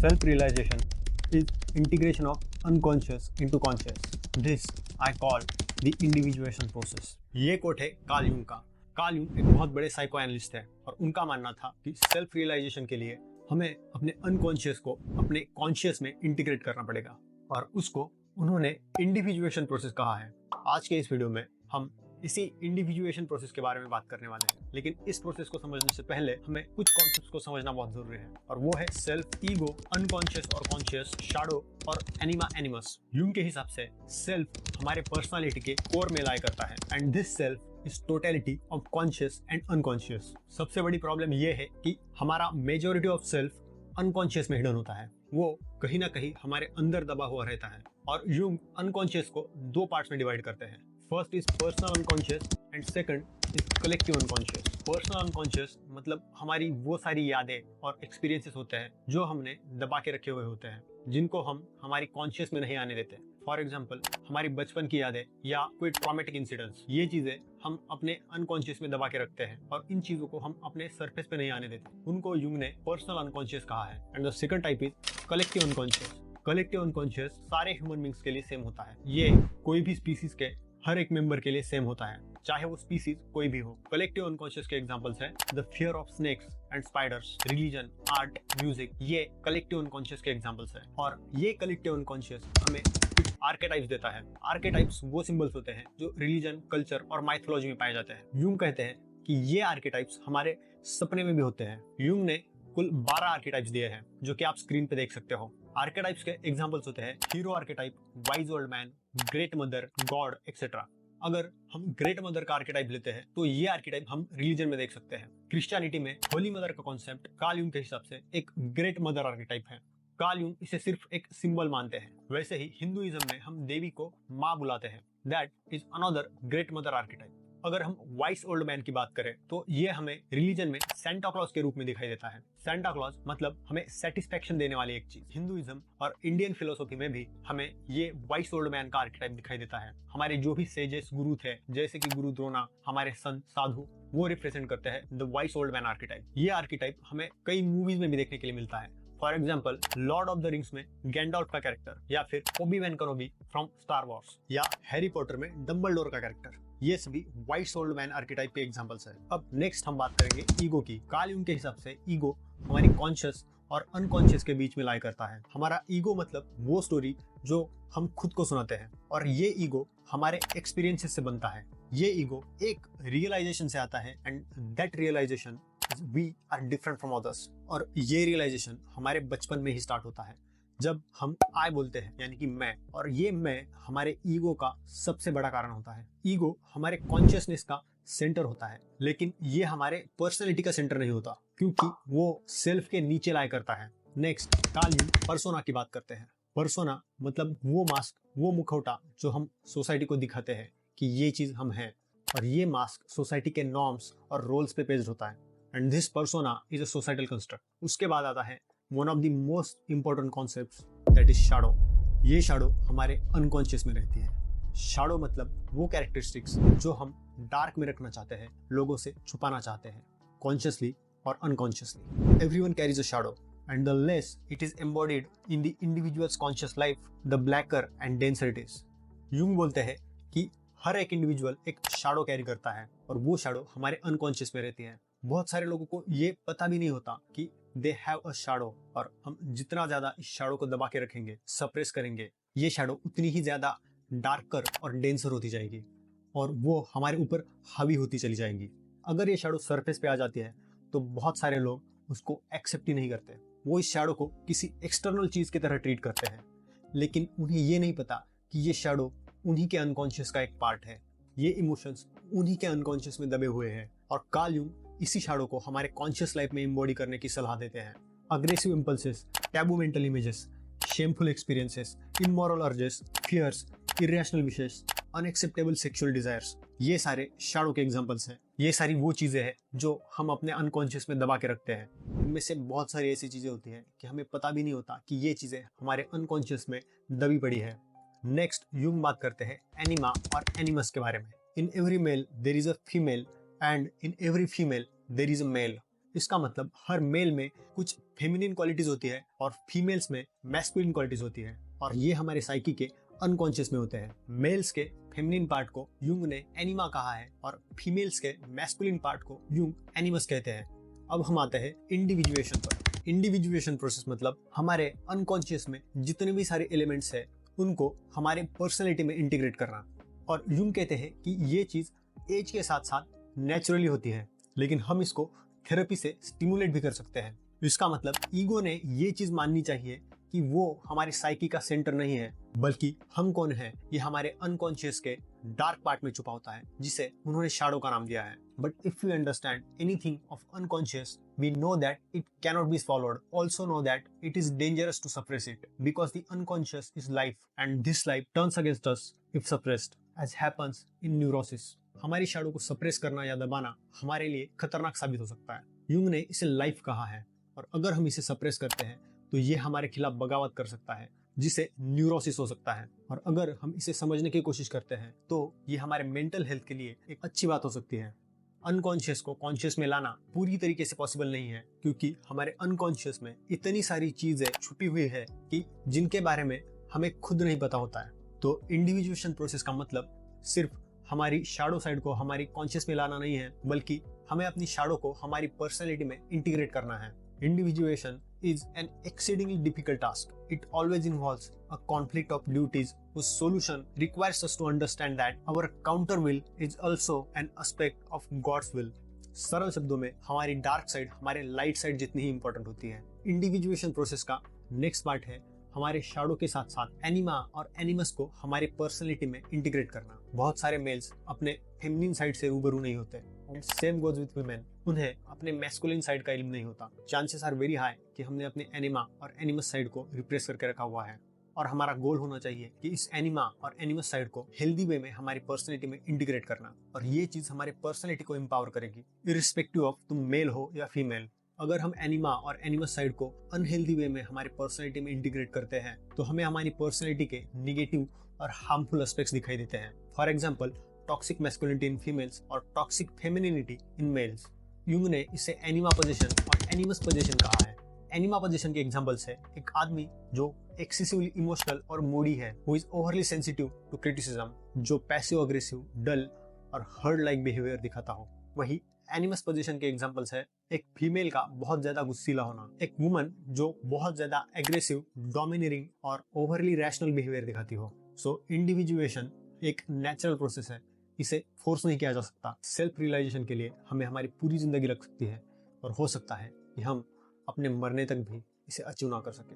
Self-realization is integration of unconscious into conscious. This I call the individuation process. ये coat है Karl Jung का। Karl Jung एक बहुत बड़े साइको एनालिस्ट है और उनका मानना था कि सेल्फ रियलाइजेशन के लिए हमें अपने अनकॉन्शियस को अपने कॉन्शियस में इंटीग्रेट करना पड़ेगा और उसको उन्होंने इंडिविजुएशन प्रोसेस कहा है। आज के इस वीडियो में हम इसी इंडिविजुएशन प्रोसेस के बारे में बात करने वाले हैं, लेकिन इस प्रोसेस को समझने से पहले हमें कुछ कॉन्सेप्ट्स को समझना बहुत जरूरी है और वो है सेल्फ, ईगो, अनकॉन्शियस और कॉन्शियस, शैडो और एनिमा एनिमस। यूंग के हिसाब से सेल्फ हमारे पर्सनालिटी के कोर में लाई करता है and this self is totality of conscious and unconscious. सबसे बड़ी प्रॉब्लम ये है कि हमारा मेजोरिटी ऑफ सेल्फ अनकॉन्शियस में हिडन होता है, वो कहीं ना कहीं हमारे अंदर दबा हुआ रहता है। और यूंग अनकॉन्शियस को दो पार्ट्स में डिवाइड करते हैं। First is personal unconscious and second is collective unconscious. Personal unconscious मतलब हमारी वो सारी यादें और एक्सपीरियंसेस होते हैं जो हमने दबा के रखे हुए होते हैं, जिनको हम हमारी कॉन्शियस में नहीं आने देते। फॉर एग्जाम्पल हमारी बचपन की यादें या कोई ट्रॉमेटिक इंसिडेंट्स, ये चीजें हम अपने अनकॉन्शियस में दबा के रखते हैं और इन चीजों को हम अपने सरफेस पे नहीं आने देते। उनको यूंग ने पर्सनल अनकॉन्शियस कहा है। And the second type is collective unconscious. Collective unconscious सारे ह्यूमन बींग्स के लिए सेम होता है। ये कोई भी स्पीसीज के हर एक मेंबर के लिए सेम होता है, चाहे वो स्पीसीज कोई भी हो। कलेक्टिव अनकॉन्शियस के एग्जांपल्स हैं the fear of snakes and spiders, religion, art, music. ये कलेक्टिव अनकॉन्शियस के एग्जांपल्स हैं और ये कलेक्टिव अनकॉन्शियस हमें कुछ आर्केटाइप्स देता है। आर्केटाइप्स वो सिंबल्स होते हैं जो रिलीजन, कल्चर और माइथोलॉजी में पाए जाते हैं। यूंग कहते हैं कि ये आर्केटाइप्स हमारे सपने में भी होते हैं। यूंग ने कुल 12 आर्केटाइप्स दिए हैं जो कि आप स्क्रीन पे देख सकते हो। आर्केटाइप्स के एग्जांपल्स होते हैं hero archetype, wise old man, great mother, God etcetera. अगर हम ग्रेट मदर का आर्केटाइप लेते हैं तो ये आर्केटाइप हम रिलीजन में देख सकते हैं। क्रिश्चियनिटी में होली मदर का कॉन्सेप्ट कार्ल यूंग के हिसाब से एक ग्रेट मदर आर्केटाइप है। कार्ल यूंग इसे सिर्फ एक सिंबल मानते हैं। वैसे ही हिंदुइज्म में हम देवी को माँ बुलाते हैं, that is another great mother archetype. अगर हम वाइस ओल्ड मैन की बात करें तो ये हमें रिलीजन में सेंटा क्लॉज के रूप में दिखाई देता है। सेंटा क्लॉज मतलब हमें सेटिस्फेक्शन देने वाली एक चीज। हिंदुइज्म और इंडियन फिलोसॉफी में भी हमें ये वाइस ओल्ड मैन का आर्केटाइप दिखाई देता है। हमारे जो भी सेजेस गुरु थे, जैसे कि गुरु द्रोणा, हमारे संत साधु, वो रिप्रेजेंट करते हैं the vice old man archetype. ये आर्केटाइप हमें कई मूवीज में भी देखने के लिए मिलता है। For example Lord of the rings में गैंडॉल्फ का कैरेक्टर, या फिर ओबी-वैन केनोबी फ्रॉम स्टार वॉर्स, या हैरी पॉटर में डंबलडोर का कैरेक्टर। ये सभी वाइस ओल्ड मैन आर्केटाइप के एग्जांपल्स हैं। अब नेक्स्ट हम बात करेंगे ईगो की। कार्ल यूंग के हिसाब से ईगो हमारी कॉन्शियस और अनकॉन्शियस के बीच में लाई करता है। हमारा ईगो मतलब वो स्टोरी जो हम खुद को सुनाते हैं और ये ईगो हमारे एक्सपीरियंसेस से बनता है। ये ईगो एक रियलाइजेशन से आता है and that realisation we are different from others. और ये रियलाइजेशन हमारे बचपन में ही स्टार्ट होता है जब हम आई बोलते हैं, यानी कि मैं, और ये मैं हमारे ईगो का सबसे बड़ा कारण होता है। ईगो हमारे कॉन्शियसनेस का सेंटर होता है, लेकिन ये हमारे पर्सनैलिटी का सेंटर नहीं होता क्योंकि वो सेल्फ के नीचे लाई करता है। नेक्स्ट कार्ल यूंग पर्सोना की बात करते हैं। पर्सोना मतलब वो मास्क, वो मुखौटा जो हम सोसाइटी को दिखाते हैं कि ये चीज हम हैं, और ये मास्क सोसाइटी के नॉर्म्स और रोल्स पे बेस्ड होता है and this persona is a societal construct. उसके बाद आता है one of the most important concepts, that is shadow. ये शैडो हमारे अनकॉन्शियस में रहती है। शैडो मतलब वो कैरेक्टरिस्टिक्स जो हम डार्क में रखना चाहते हैं, लोगों से छुपाना चाहते हैं, कॉन्शियसली और unconsciously. Everyone carries a shadow and the less it is embodied in the individual's conscious life, the blacker and denser it is. Jung बोलते हैं कि हर एक इंडिविजुअल एक शैडो कैरी करता है और वो शैडो हमारे अनकॉन्शियस में रहती है। बहुत सारे लोगों को ये पता भी नहीं होता कि दे हैव अ शैडो, और हम जितना ज्यादा इस शैडो को दबा के रखेंगे, सप्रेस करेंगे, ये शैडो उतनी ही ज्यादा डार्कर और डेंसर होती जाएगी और वो हमारे ऊपर हावी होती चली जाएंगी। अगर ये शैडो सरफेस पे आ जाती है तो बहुत सारे लोग उसको एक्सेप्ट ही नहीं करते। वो इस शैडो को किसी एक्सटर्नल चीज की तरह ट्रीट करते हैं, लेकिन उन्हें ये नहीं पता कि ये शैडो उन्हीं के अनकॉन्शियस का एक पार्ट है। ये इमोशंस उन्हीं के अनकॉन्शियस में दबे हुए हैं और कार्ल यूंग इसी शैडो को हमारे कॉन्शियस लाइफ में इम्बॉडी करने की सलाह देते हैं। Aggressive impulses, taboo mental images, shameful experiences, immoral urges, fears, irrational wishes, unacceptable sexual desires, ये सारे शैडो के एग्जांपल्स हैं। ये सारी वो चीजें हैं जो हम अपने अनकॉन्शियस में दबा के रखते हैं। इनमें से बहुत सारी ऐसी चीजें होती हैं कि हमें पता भी नहीं होता कि ये चीजें हमारे अनकॉन्शियस में दबी पड़ी है। नेक्स्ट यूंग बात करते हैं एनिमा और एनिमस के बारे में। In every male there is a female and in every female there is a male. इसका मतलब हर मेल में कुछ फेमिनिन क्वालिटीज होती है और फीमेल्स में मैस्कुलिन क्वालिटीज होती है, और ये हमारे साइकी के अनकॉन्शियस में होते हैं। मेल्स के फेमिनिन पार्ट को यूंग ने एनिमा कहा है और फीमेल्स के मैस्कुलिन पार्ट को यूंग एनिमस कहते हैं। अब हम आते हैं इंडिविजुएशन पर। इंडिविजुएशन प्रोसेस मतलब हमारे अनकॉन्शियस में जितने भी सारे एलिमेंट्स है उनको हमारे पर्सनैलिटी में इंटीग्रेट करना। और यूंग कहते हैं कि ये चीज एज के साथ साथ नेचुरली होती है, लेकिन हम इसको थेरेपी से स्टिमुलेट भी कर सकते हैं। इसका मतलब ईगो ने ये चीज माननी चाहिए कि वो हमारे साइकी का सेंटर नहीं है, बल्कि हम कौन है ये हमारे अनकॉन्शियस के डार्क पार्ट में छुपा होता है, जिसे उन्होंने शैडो का नाम दिया है। But if we understand anything of unconscious, we know that it cannot be followed, also know that it is dangerous to suppress it, because the unconscious is life and this life turns against us if suppressed, as happens in neurosis. हमारी shadow को suppress करना या दबाना हमारे लिए खतरनाक साबित हो सकता है। यूंग ने इसे लाइफ कहा है, और अगर हम इसे सप्रेस करते हैं तो ये हमारे खिलाफ बगावत कर सकता है, जिसे न्यूरोसिस हो सकता है। और अगर हम इसे समझने की कोशिश करते हैं तो ये हमारे मेंटल हेल्थ के लिए एक अच्छी बात हो सकती है। अनकॉन्शियस को कॉन्शियस में लाना पूरी तरीके से पॉसिबल नहीं है, क्योंकि हमारे अनकॉन्शियस में इतनी सारी चीजें छुपी हुई है कि जिनके बारे में हमें खुद नहीं पता होता है। तो इंडिविजुएशन प्रोसेस का मतलब सिर्फ हमारी शैडो साइड को हमारी कॉन्शियस में लाना नहीं है, बल्कि हमें अपनी शैडो को हमारी पर्सनैलिटी में इंटीग्रेट करना है। Individuation is an exceedingly difficult task. It always involves a conflict of duties whose solution requires us to understand that our counter will is also an aspect of God's will. सरल शब्दों में हमारी dark side हमारे light side जितनी ही important होती है। Individuation process का next part है हमारे शैडो के साथ साथ एनिमा और एनिमस को हमारे पर्सनैलिटी में इंटीग्रेट करना। बहुत सारे मेल्स अपने फेमिनिन साइड से रूबरू नहीं होते, सेम गोज विथ वुमेन, उन्हें अपने मैस्कुलिन साइड का इल्म नहीं होता। चांसेस आर वेरी हाई कि हमने अपने एनिमा और एनिमस साइड को रिप्रेस करके रखा हुआ है, और हमारा गोल होना चाहिए कि इस एनिमा और एनिमस साइड को हेल्दी वे में हमारी पर्सनैलिटी में इंटीग्रेट करना, और ये चीज हमारे पर्सनैलिटी को एम्पावर करेगी, इरिस्पेक्टिव ऑफ तुम मेल हो या फीमेल। अगर हम एनिमा और एनिमस साइड को अनहेल्दी वे में हमारी पर्सनैलिटी में इंटीग्रेट करते हैं तो हमें हमारी पर्सनैलिटी के निगेटिव और हार्मफुल एस्पेक्ट्स दिखाई देते हैं। For example, toxic masculinity in females और toxic femininity in males. Jung ने इसे एनिमा पोजीशन और एनिमस पोजीशन कहा है। एनिमा पोजीशन के एग्जांपल्स है एक आदमी जो एक्सेसिवली इमोशनल और मूडी है, who is overly sensitive to criticism, जो पैसिव अग्रेसिव, डल और हर्ड लाइक बिहेवियर दिखाता हो। वही एनिमस पोजीशन के एग्जांपल्स है एक फीमेल का बहुत ज्यादा गुस्सीला होना, एक वुमन जो बहुत ज्यादा एग्रेसिव, डोमिनेटिंग और ओवरली रैशनल बिहेवियर दिखाती हो। सो इंडिविजुएशन एक नेचुरल प्रोसेस है, इसे फोर्स नहीं किया जा सकता। सेल्फ रियलाइजेशन के लिए हमें हमारी पूरी जिंदगी लग सकती है, और हो सकता है कि हम अपने मरने तक भी इसे अचीव ना कर सके।